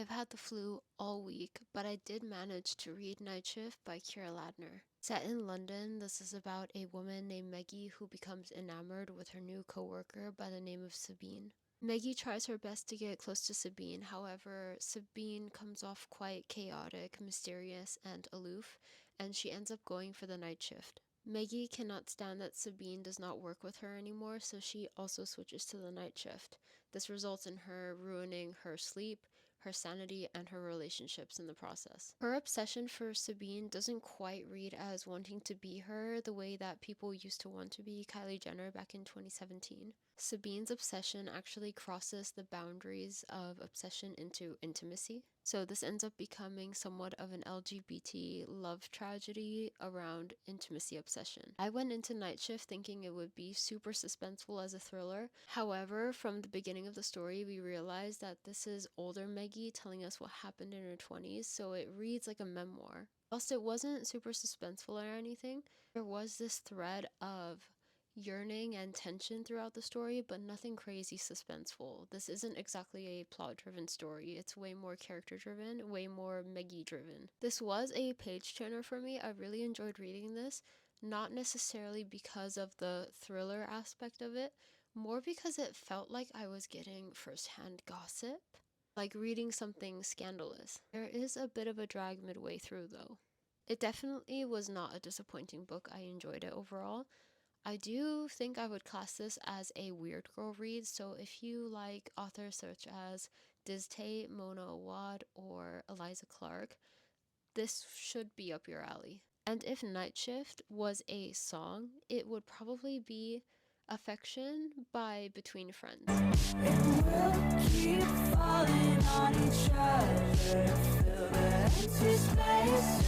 I've had the flu all week, but I did manage to read Night Shift by Kiare Ladner. Set in London, this is about a woman named Maggie who becomes enamored with her new coworker by the name of Sabine. Maggie tries her best to get close to Sabine, however, Sabine comes off quite chaotic, mysterious, and aloof, and she ends up going for the night shift. Maggie cannot stand that Sabine does not work with her anymore, so she also switches to the night shift. This results in her ruining her sleep, her sanity, and her relationships in the process. Her obsession for Sabine doesn't quite read as wanting to be her the way that people used to want to be Kylie Jenner back in 2017. Sabine's obsession actually crosses the boundaries of obsession into intimacy. So this ends up becoming somewhat of an LGBT love tragedy around intimacy obsession. I went into Night Shift thinking it would be super suspenseful as a thriller. However, from the beginning of the story, we realized that this is older Maggie telling us what happened in her 20s, so it reads like a memoir. Whilst it wasn't super suspenseful or anything, there was this thread of yearning and tension throughout the story, but nothing crazy suspenseful. This isn't exactly a plot-driven story. It's way more character-driven, way more Maggie-driven. This was a page turner for me. I really enjoyed reading this, not necessarily because of the thriller aspect of it, more because it felt like I was getting first-hand gossip, like reading something scandalous. There is a bit of a drag midway through, though. It definitely was not a disappointing book. I enjoyed it overall. I do think I would class this as a weird girl read, so if you like authors such as Diz Tate, Mona Awad, or Eliza Clark, this should be up your alley. And if Night Shift was a song, it would probably be Affection by Between Friends. And we'll keep falling on each other, fill the empty space.